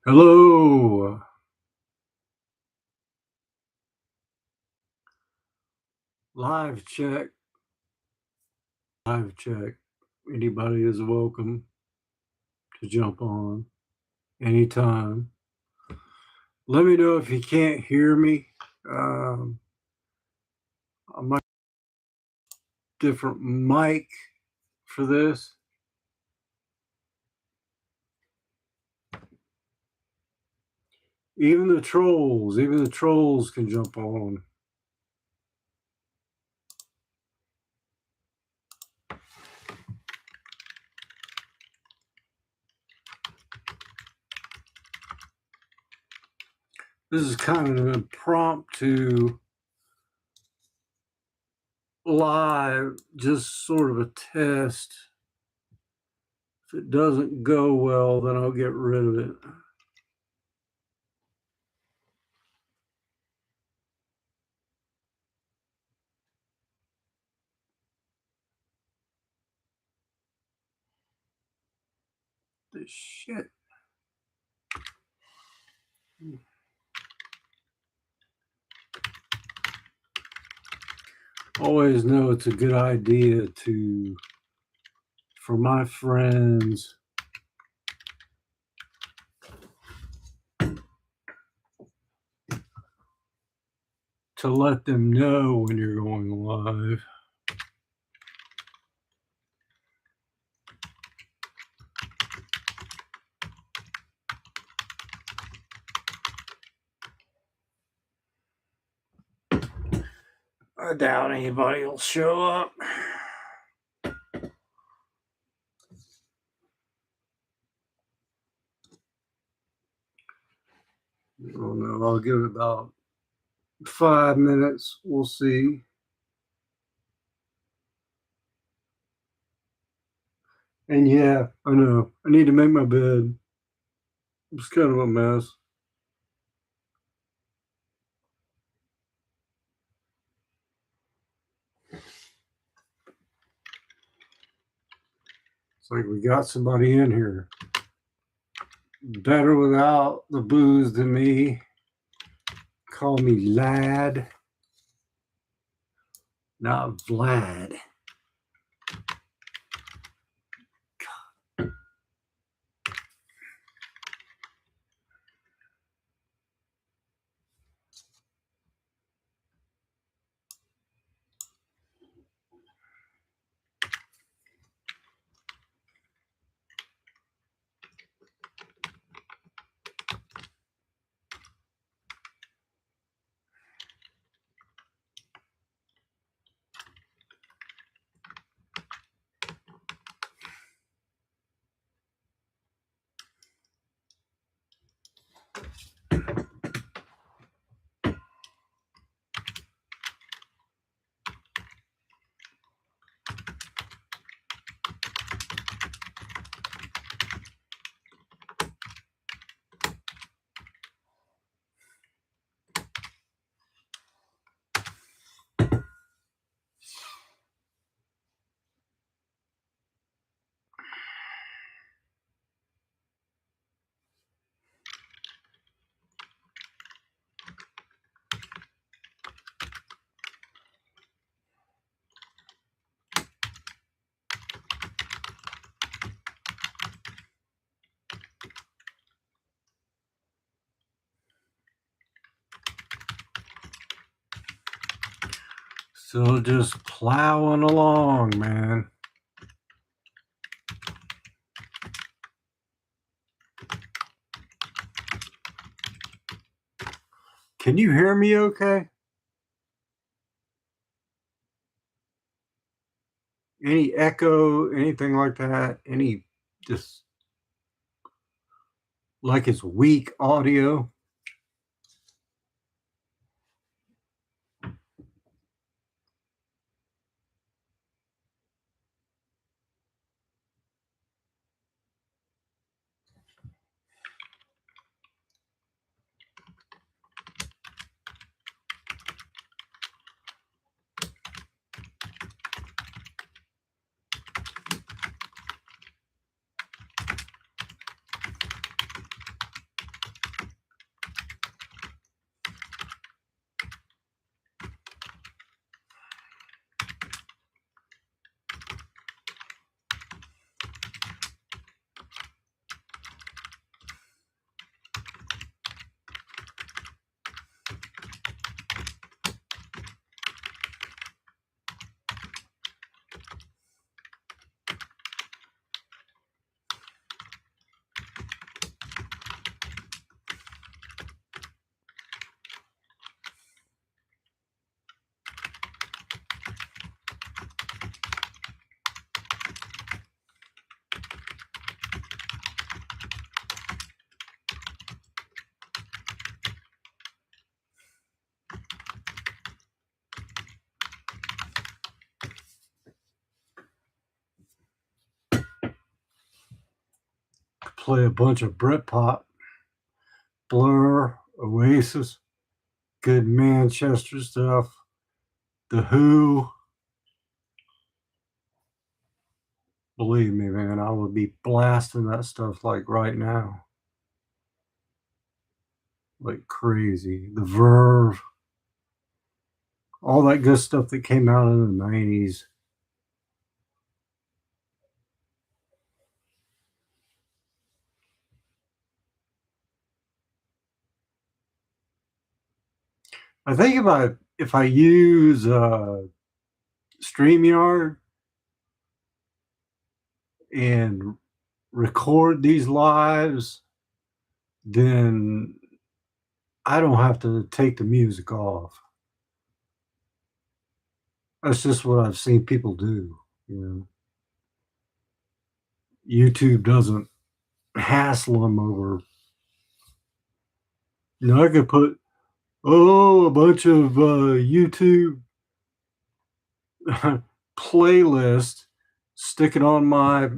Hello. Live check. Live check. Anybody is welcome to jump on anytime. Let me know if you can't hear me. I might different mic for this. Even the trolls can jump on. This is kind of an impromptu live, just sort of a test. If it doesn't go well, then I'll get rid of it. This shit. Always know it's a good idea for my friends to let them know when you're going live. I doubt anybody will show up. I don't know. I'll give it about 5 minutes. We'll see. And yeah, I know. I need to make my bed. It's kind of a mess. It's like we got somebody in here. Better without the booze than me. Call me Lad, not Vlad. Still just plowing along, man. Can you hear me okay? Any echo, anything like that? Any just like it's weak audio? play a bunch of Britpop, Blur, Oasis, good Manchester stuff, The Who. Believe me, man, I would be blasting that stuff like right now. Like crazy. The Verve. All that good stuff that came out in the 90s. I think if I use StreamYard and record these lives, then I don't have to take the music off. That's just what I've seen people do. You know, YouTube doesn't hassle them over. You know, I could put a bunch of YouTube playlist, stick it on my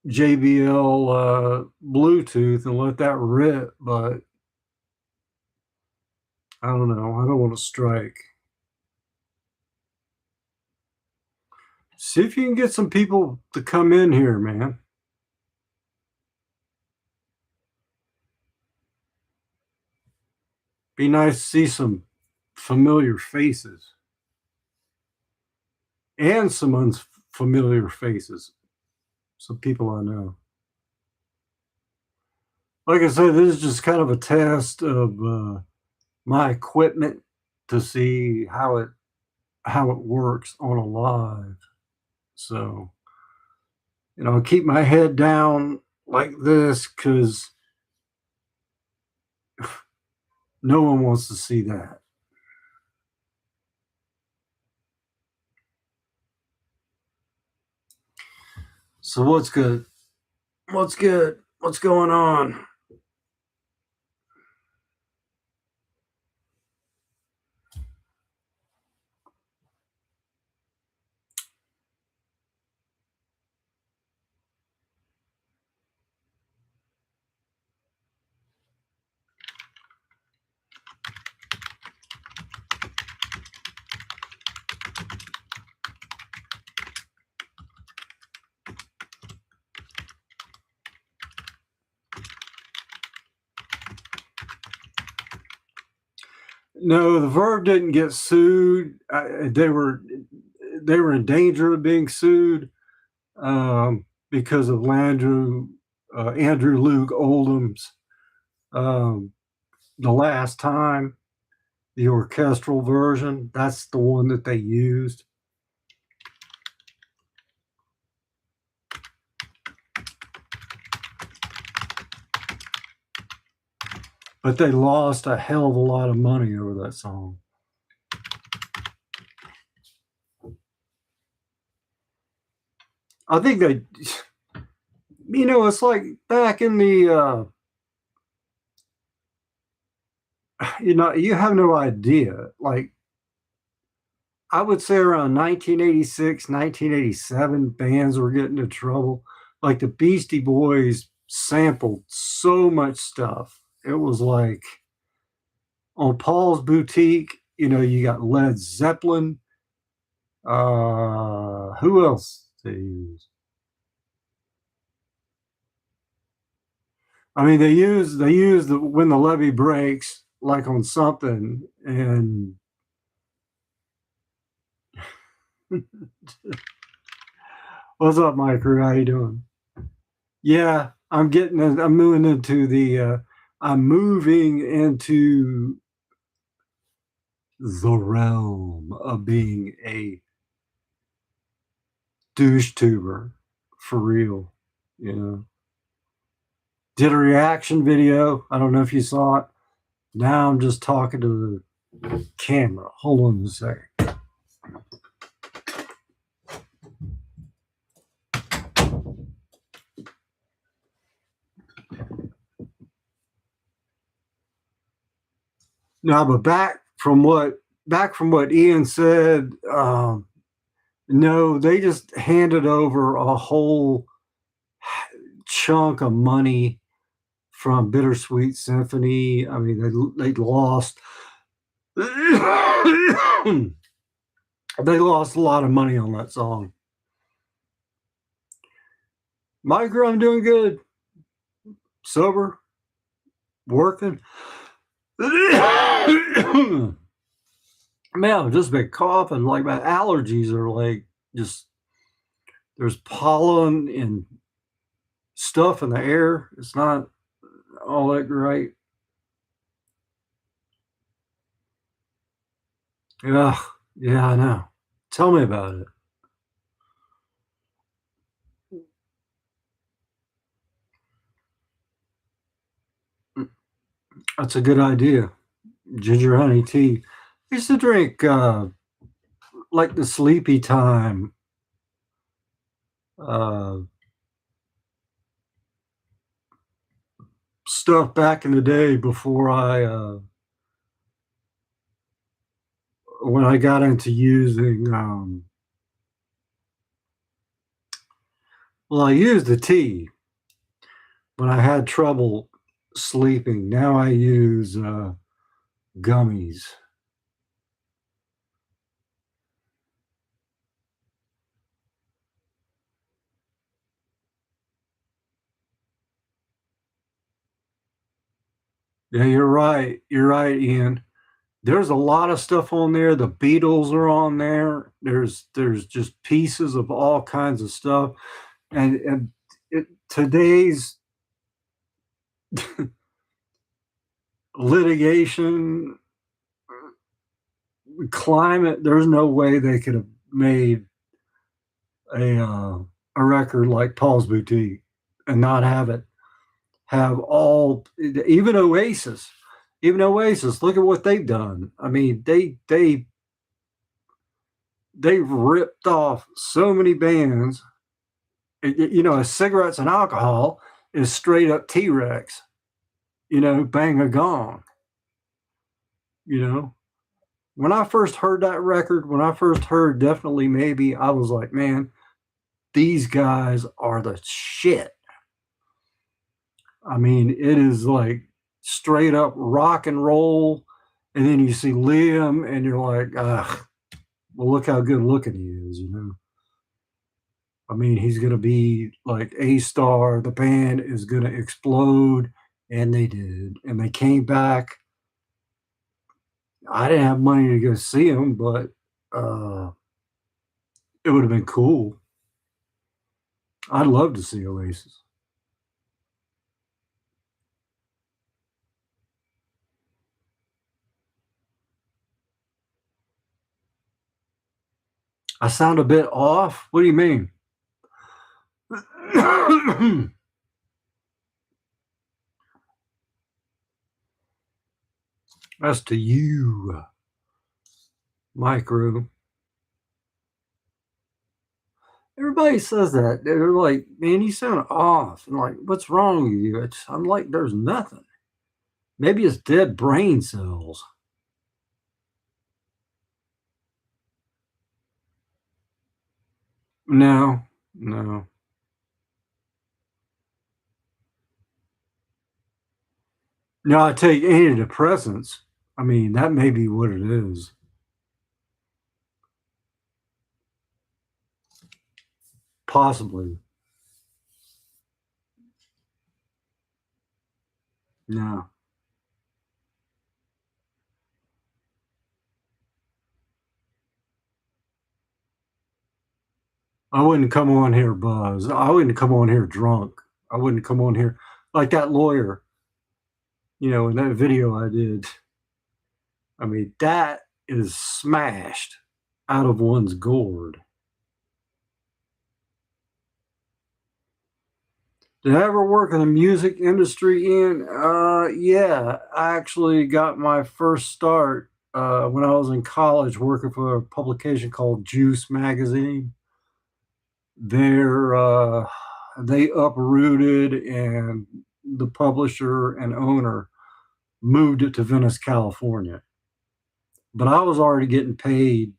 JBL Bluetooth and let that rip, but I don't know. I don't want to strike. See if you can get some people to come in here, man. Be nice to see some familiar faces and some unfamiliar faces. Some people I know. Like I said, this is just kind of a test of my equipment to see how it works on a live. So, you know, keep my head down like this because no one wants to see that. So what's good? What's good? What's going on? No, the Verve didn't get sued. They were in danger of being sued because of Andrew Luke Oldham's the last time, the orchestral version. That's the one that they used. But they lost a hell of a lot of money over that song. I think they, you know, it's like back in the, you know, you have no idea. Like, I would say around 1986, 1987, bands were getting into trouble. Like the Beastie Boys sampled so much stuff. It was like on Paul's Boutique, you know, you got Led Zeppelin. Who else they use? I mean, they use the When the Levee Breaks like on something, and what's up, Micru? How you doing? Yeah, I'm moving into the realm of being a douche tuber for real, you know. Did a reaction video. I don't know if you saw it. Now I'm just talking to the camera. Hold on a second. No, but back from what Ian said, no, they just handed over a whole chunk of money from Bittersweet Symphony. I mean, they lost they lost a lot of money on that song. Micro, I'm doing good. Sober, working. Man, I've just been coughing. Like my allergies are like just there's pollen and stuff in the air. It's not all that great. Yeah, yeah, I know. Tell me about it. That's a good idea. Ginger honey tea. I used to drink like the sleepy time uh, stuff back in the day before when I got into using well, I used the tea when I had trouble sleeping. Now I use gummies. Yeah, you're right. You're right, Ian. There's a lot of stuff on there. The Beatles are on there. There's just pieces of all kinds of stuff. And today's litigation climate, there's no way they could have made a uh, a record like Paul's Boutique and not have it have all even Oasis. Look at what they've done. I mean, they've ripped off so many bands. Cigarettes and alcohol is straight up T-Rex. Bang a gong. You know, when I first heard that record, when I first heard Definitely Maybe, I was like, man, these guys are the shit. I mean, it is like straight up rock and roll. And then you see Liam and you're like, well, look how good looking he is. I mean, he's going to be like a star. The band is going to explode. And they did. And they came back. I didn't have money to go see them, but it would have been cool. I'd love to see Oasis. I sound a bit off. What do you mean? That's to you, Micru. Everybody says that. They're like, man, you sound off. And like, what's wrong with you? I'm like, there's nothing. Maybe it's dead brain cells. No, no. No, I take antidepressants. I mean, that may be what it is. Possibly. No. I wouldn't come on here buzzed. I wouldn't come on here drunk. I wouldn't come on here like that lawyer, in that video I did. I mean, that is smashed out of one's gourd. Did I ever work in the music industry, Ian? Yeah, I actually got my first start when I was in college working for a publication called Juice Magazine. They're they uprooted, and the publisher and owner moved it to Venice, California. But I was already getting paid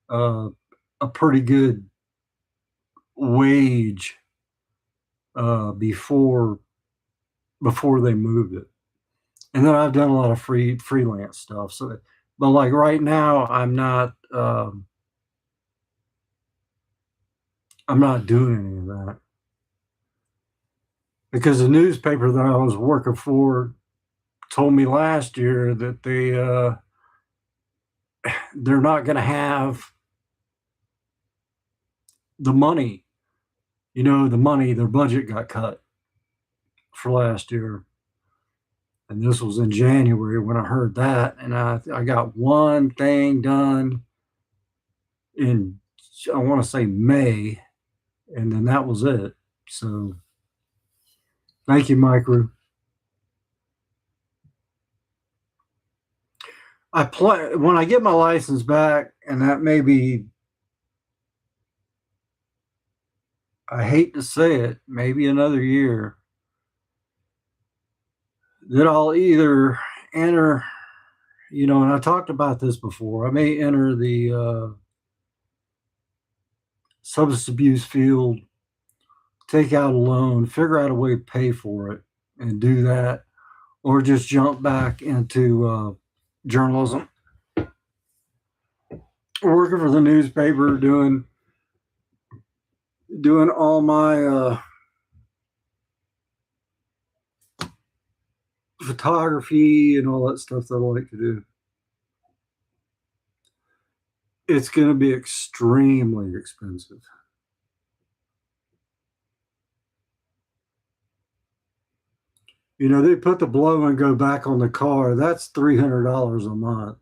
uh, a pretty good wage before they moved it. And then I've done a lot of freelance stuff. So, but like right now, I'm not doing any of that because the newspaper that I was working for told me last year that they're not going to have the money. The money, their budget got cut for last year. And this was in January when I heard that. And I got one thing done in, I want to say May, and then that was it. So thank you, Micru. When I get my license back, and that may be, I hate to say it, maybe another year, that I'll either enter, and I talked about this before, I may enter the substance abuse field, take out a loan, figure out a way to pay for it, and do that, or just jump back into journalism, working for the newspaper, doing all my photography and all that stuff that I like to do. It's going to be extremely expensive. They put the blow and go back on the car. That's $300 a month.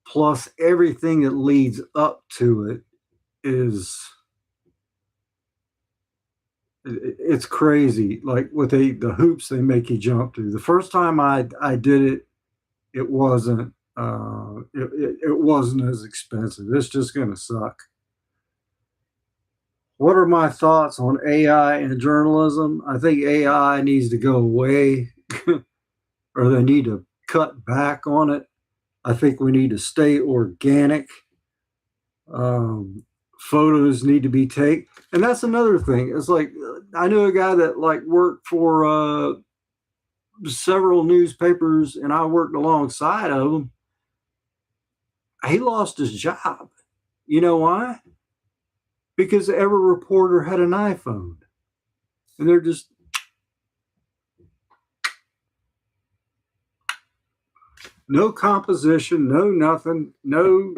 Plus everything that leads up to it is, it's crazy. Like with the hoops they make you jump through. The first time I did it, it wasn't it wasn't as expensive. It's just going to suck. What are my thoughts on AI and journalism? I think AI needs to go away or they need to cut back on it. I think we need to stay organic. Photos need to be taken. And that's another thing. It's like, I knew a guy that like worked for several newspapers and I worked alongside of him. He lost his job. You know why? Because every reporter had an iPhone. And they're just, no composition, no nothing, no,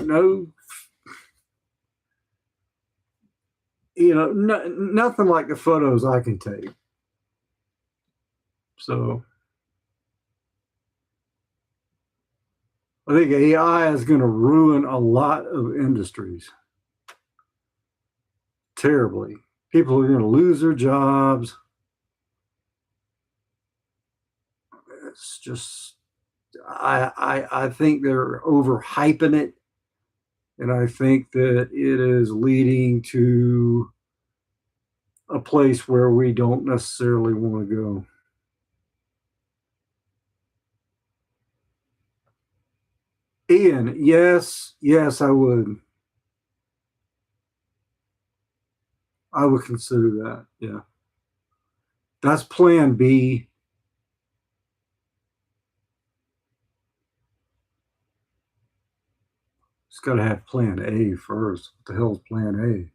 nothing like the photos I can take. So I think AI is going to ruin a lot of industries terribly. People are going to lose their jobs. It's just, I think they're overhyping it. And I think that it is leading to a place where we don't necessarily want to go. Ian, yes, I would. I would consider that. Yeah. That's plan B. It's got to have plan A first. What the hell is plan A?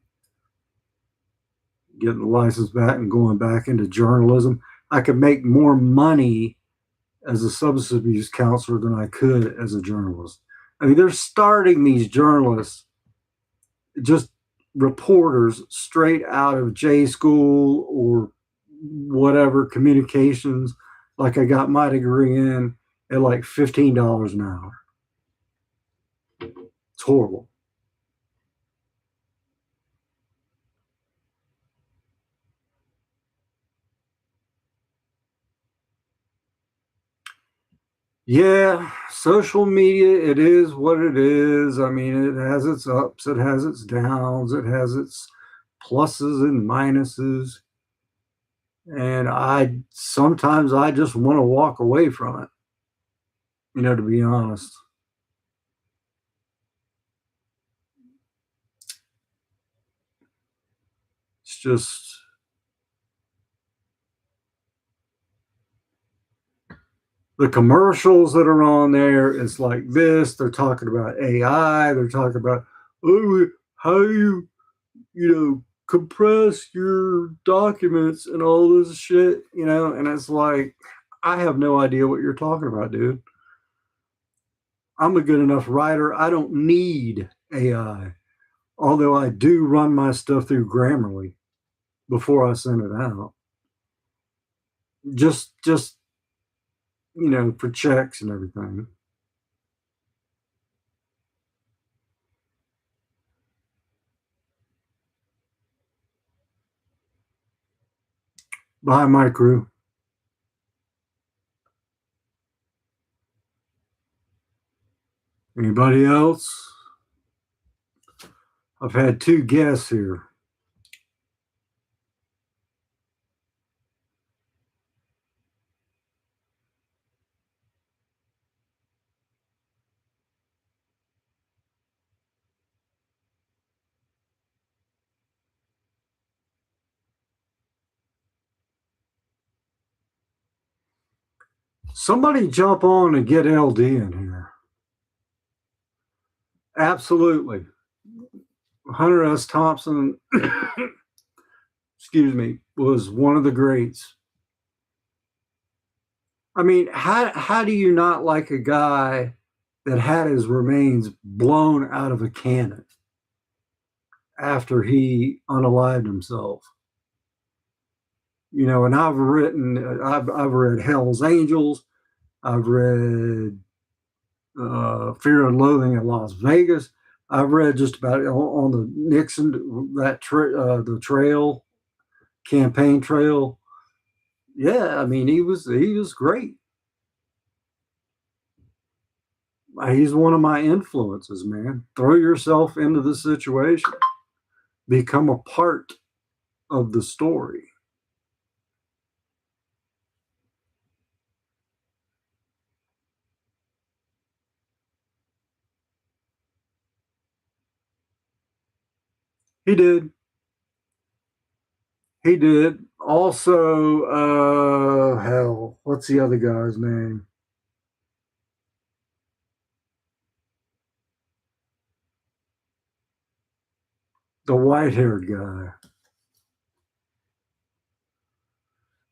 Getting the license back and going back into journalism. I could make more money as a substance abuse counselor than I could as a journalist. I mean, they're starting these journalists, just reporters straight out of J school or whatever, communications, like I got my degree in, at like $15 an hour. It's horrible. Yeah, social media, it is what it is. I mean, it has its ups, it has its downs, it has its pluses and minuses. And sometimes I just want to walk away from it, to be honest. It's just, The commercials that are on there is like this. They're talking about AI. They're talking about, oh, how compress your documents and all this shit, and it's like, I have no idea what you're talking about, dude. I'm a good enough writer. I don't need AI. Although I do run my stuff through Grammarly before I send it out. Just for checks and everything. Bye, Micru. Anybody else? I've had two guests here. Somebody jump on and get LD in here. Absolutely. Hunter S. Thompson, excuse me, was one of the greats. I mean, how do you not like a guy that had his remains blown out of a cannon after he unalived himself? And I've read Hell's Angels, I've read Fear and Loathing in Las Vegas. I've read just about on the Nixon, the trail, campaign trail. Yeah, I mean, he was great. He's one of my influences, man. Throw yourself into the situation, become a part of the story. He did. He did. Also, hell, what's the other guy's name? The white-haired guy.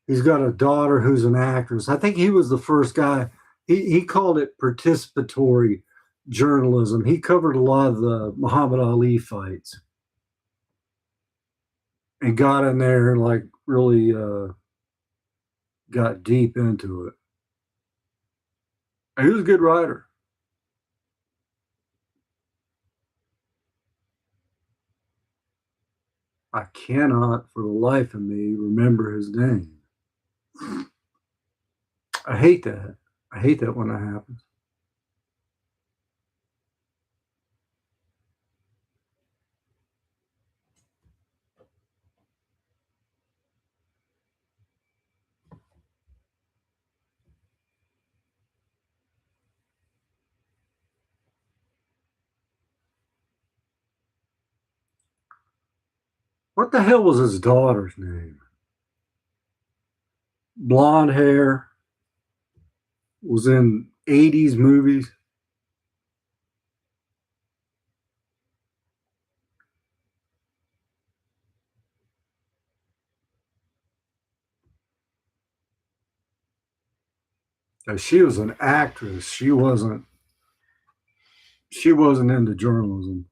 He's got a daughter who's an actress. I think he was the first guy. He called it participatory journalism. He covered a lot of the Muhammad Ali fights and got in there and like really got deep into it. He was a good writer. I cannot for the life of me remember his name. I hate that. I hate that when that happens. What the hell was his daughter's name? Blonde hair, was in 80s movies. She was an actress. She wasn't into journalism.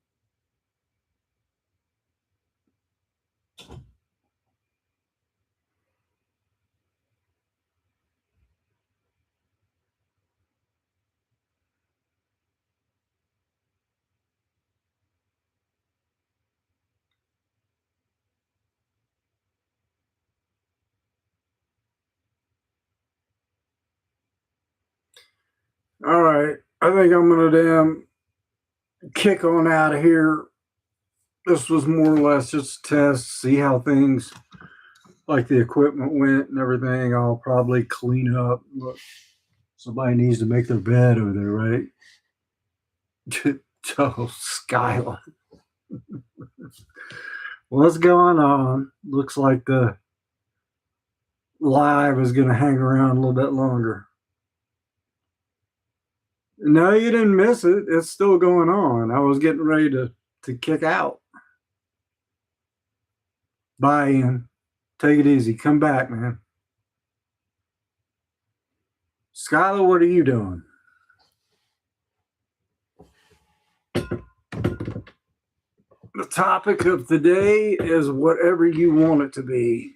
All right. I think I'm gonna damn kick on out of here. This was more or less just a test, see how things like the equipment went and everything. I'll probably clean up. Look, somebody needs to make their bed over there, right? Oh, Skyla. What's going on? Looks like the live is going to hang around a little bit longer. No, you didn't miss it. It's still going on. I was getting ready to kick out. Bye, Ian. Take it easy. Come back, man. Skyla, what are you doing? The topic of the day is whatever you want it to be.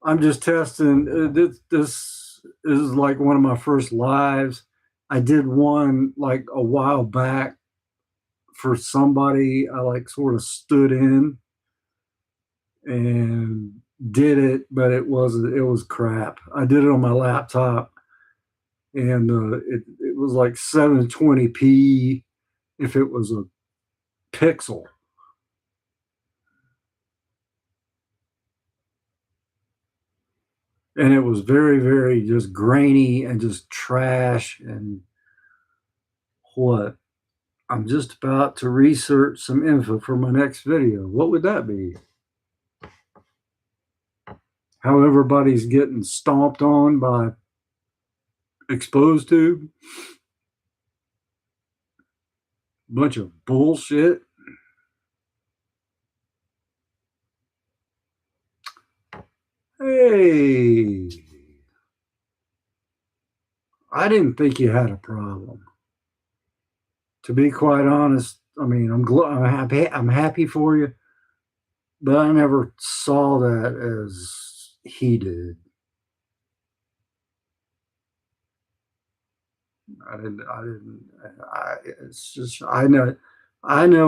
I'm just testing. This is like one of my first lives. I did one like a while back for somebody. I like sort of stood in and did it, but it was crap. I did it on my laptop, and it was like 720p if it was a pixel. And it was very, very just grainy and just trash. And what? I'm just about to research some info for my next video. What would that be? How everybody's getting stomped on by exposed tube? Bunch of bullshit. Hey, I didn't think you had a problem. To be quite honest, I mean, I'm happy for you, but I never saw that as he did. It's just, I know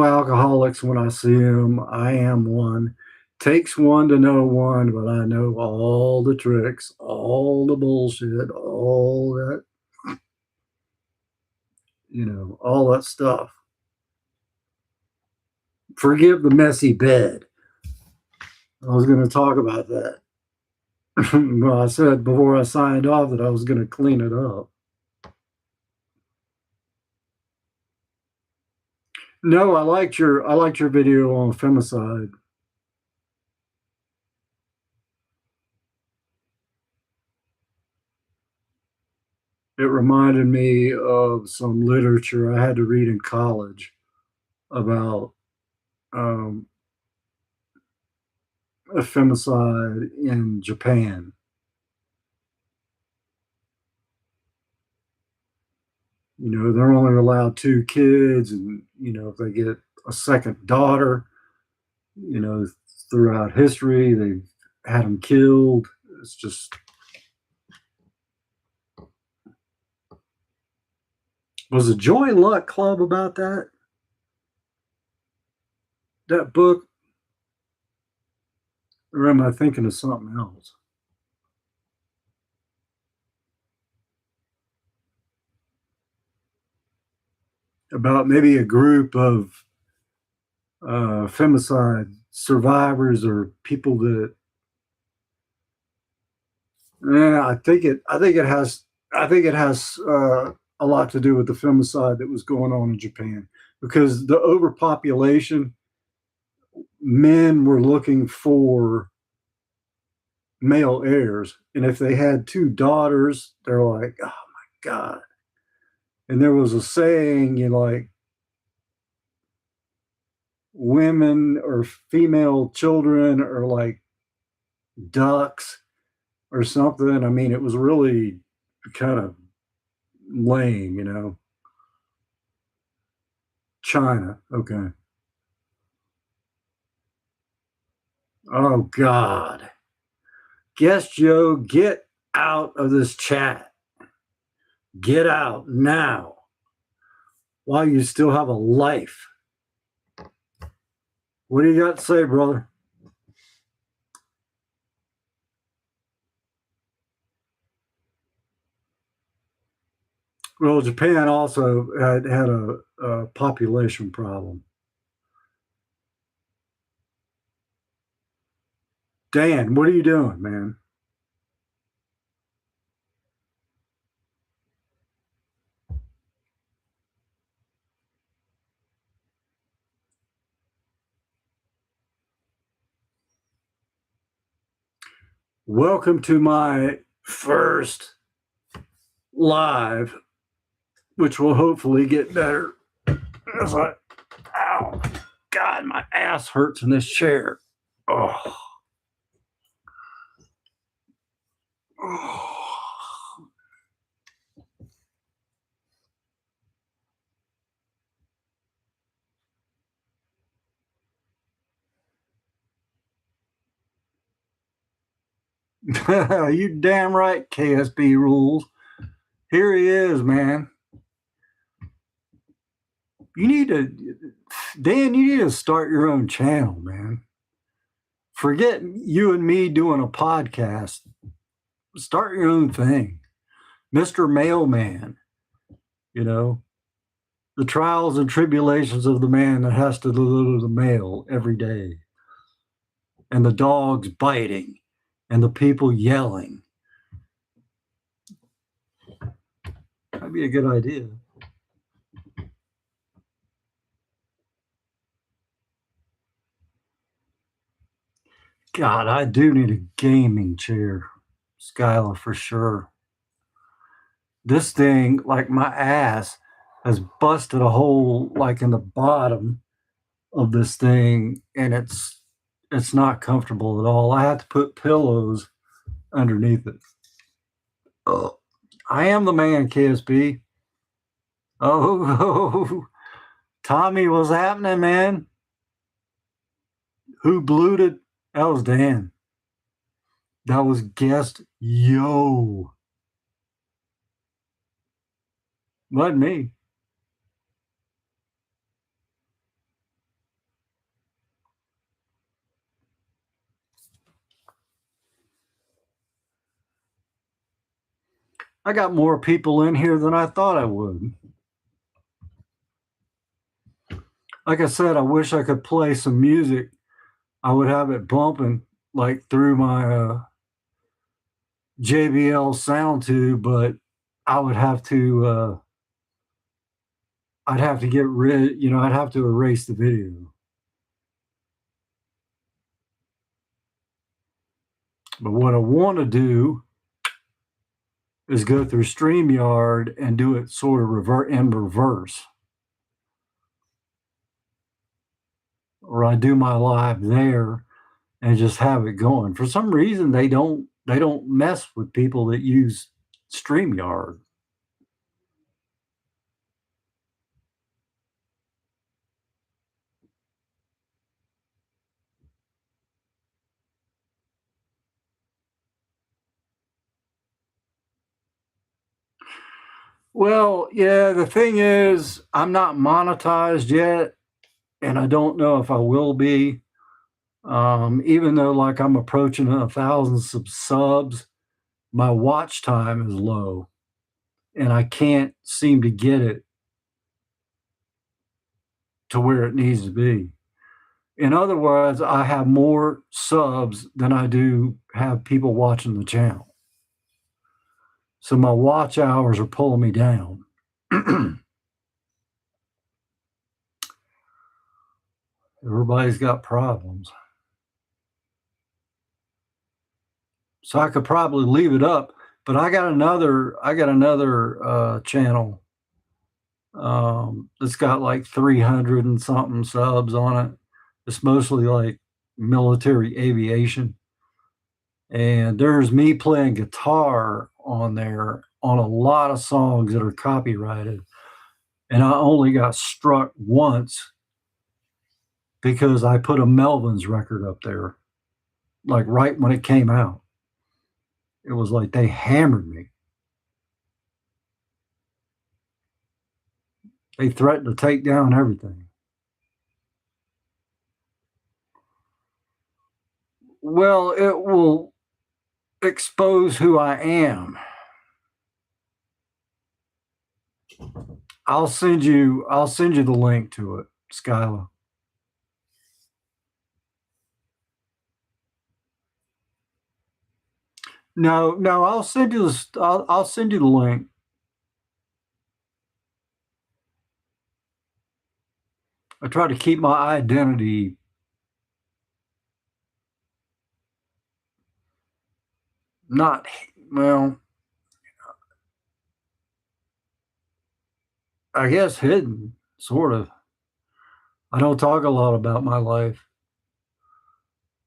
alcoholics when I see them. I am one. Takes one to know one, but I know all the tricks, all the bullshit, all that, all that stuff. Forgive the messy bed. I was going to talk about that. Well, I said before I signed off that I was going to clean it up. No, I liked your video on femicide. It reminded me of some literature I had to read in college about um, a femicide in Japan. They're only allowed 2 kids, and if they get a second daughter, throughout history they've had them killed. It's just, was the Joy Luck Club about that book, or am I thinking of something else? About maybe a group of femicide survivors or people that. Yeah, I think it has a lot to do with the femicide that was going on in Japan, because the overpopulation, men were looking for male heirs, and if they had 2 daughters, they're like, oh my god. And there was a saying, like, women or female children are like ducks or something. I mean, it was really kind of lame. China. Okay. Oh God. Guess Joe, get out of this chat. Get out now while you still have a life. What do you got to say, brother? Well, Japan also had a population problem. Dan, what are you doing, man? Welcome to my first live, which will hopefully get better. It's like, ow, God, my ass hurts in this chair. Oh. Oh. You damn right, KSB rules. Here he is, man. You need to, Dan, you need to start your own channel, man. Forget you and me doing a podcast. Start your own thing. Mr. Mailman, you know, the trials and tribulations of the man that has to deliver the mail every day, and the dogs biting, and the people yelling. That'd be a good idea. God, I do need a gaming chair, Skyla, for sure. This thing, like my ass, has busted a hole like in the bottom of this thing, and it's not comfortable at all. I have to put pillows underneath it. Oh, I am the man, KSB. Oh, Tommy, what's happening, man? Who blooted? That was Dan. That was guest yo. Wasn't me. I got more people in here than I thought I would. Like I said, I wish I could play some music. I would have it bumping like through my JBL sound tube, but I would have to I'd have to get rid, I'd have to erase the video. But what I want to do is go through StreamYard and do it sort of in reverse. Or I do my live there and just have it going. For some reason they don't mess with people that use StreamYard. Well, yeah, the thing is, I'm not monetized yet, and I don't know if I will be. Even though, like, I'm approaching 1,000 subs, my watch time is low, and I can't seem to get it to where it needs to be. In other words, I have more subs than I do have people watching the channel. So my watch hours are pulling me down. Everybody's got problems. So I could probably leave it up, but I got another channel that's got like 300 and something subs on it. It's mostly like military aviation. And there's me playing guitar on there on a lot of songs that are copyrighted. And I only got struck once because I put a Melvin's record up there, like right when it came out. It was like they hammered me. They threatened to take down everything. Well, it will expose who I am. I'll send you the link to it, Skyla. No, I'll send you I'll send you the link. I try to keep my identity not, well, I guess hidden, sort of. I don't talk a lot about my life,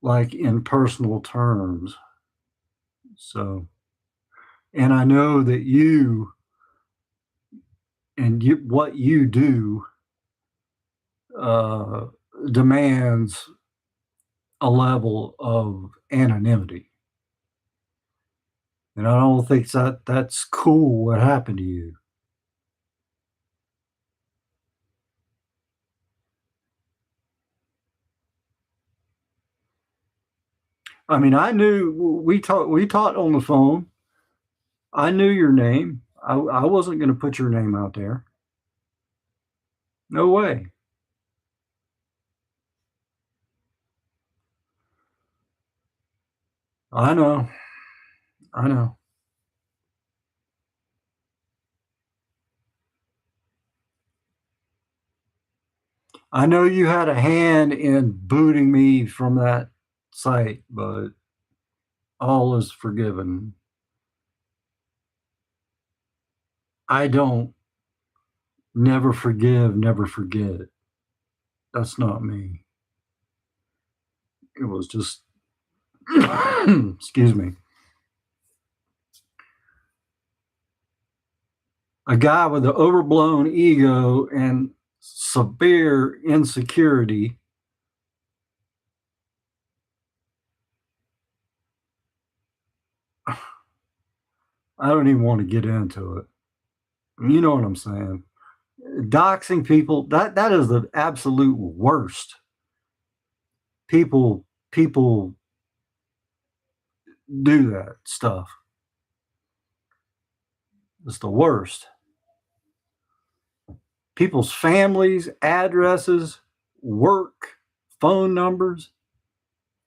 like in personal terms. So, and I know that you and what you do uh, demands a level of anonymity. And I don't think that's cool what happened to you. I mean, I knew we taught on the phone. I knew your name. I wasn't going to put your name out there. No way. I know. I know. I know you had a hand in booting me from that site, but all is forgiven. I don't never forgive, never forget. That's not me. It was just, excuse me, a guy with an overblown ego and severe insecurity. I don't even want to get into it. You know what I'm saying? Doxing people, that is the absolute worst. People do that stuff. It's the worst. People's families, addresses, work, phone numbers,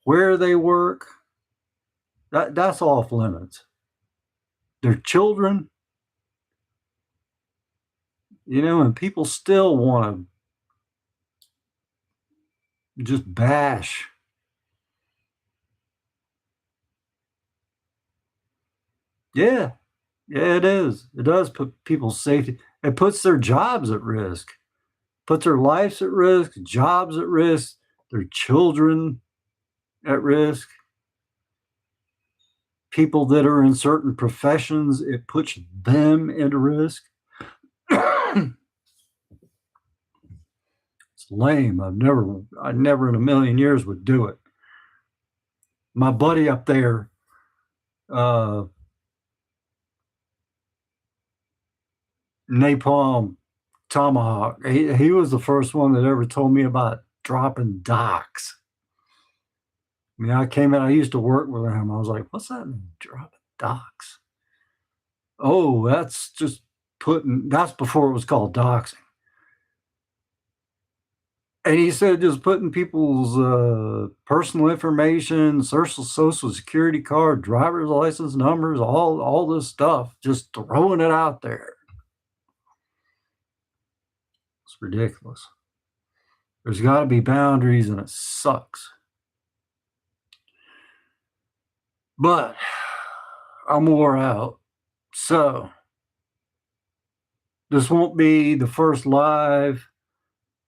where they work. That's off limits. Their children, and people still want to just bash. Yeah, yeah, it is. It does put people's safety. It puts their jobs at risk, puts their lives at risk, jobs at risk, their children at risk. People that are in certain professions, it puts them at risk. It's lame. I never in a million years would do it. My buddy up there, uh, Napalm Tomahawk, he was the first one that ever told me about dropping docks. I mean, I came in, I used to work with him. I was like, what's that mean, dropping docks? Oh, that's just that's before it was called doxing. And he said just putting people's personal information, social security card, driver's license numbers, all this stuff, just throwing it out there. It's ridiculous. There's got to be boundaries, and it sucks. But I'm wore out. So this won't be the first live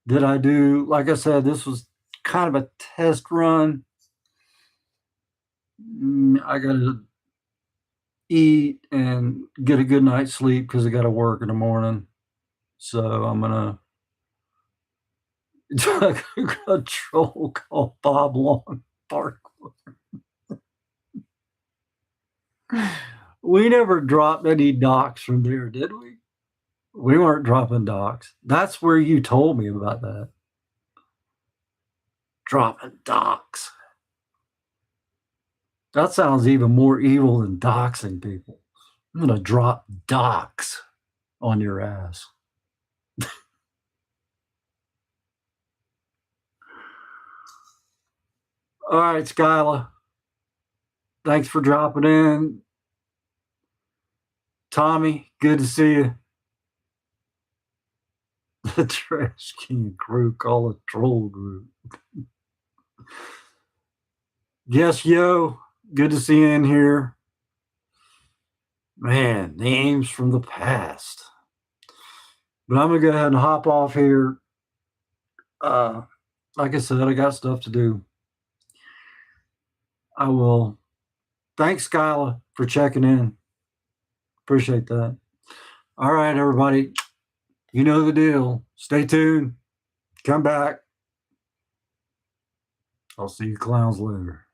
that I do. Like I said, this was kind of a test run. I got to eat and get a good night's sleep because I got to work in the morning. So I'm going to a troll called Bob Long Park. We never dropped any docs from there, did we? We weren't dropping docs. That's where you told me about that. Dropping docs. That sounds even more evil than doxing people. I'm going to drop docs on your ass. All right, Skyla. Thanks for dropping in. Tommy, good to see you. The Trash King crew, call it troll group. Yes, yo, good to see you in here. Man, names from the past. But I'm gonna go ahead and hop off here. Like I said, I got stuff to do. I will. Thanks, Skyla, for checking in. Appreciate that. All right, everybody. You know the deal. Stay tuned. Come back. I'll see you clowns later.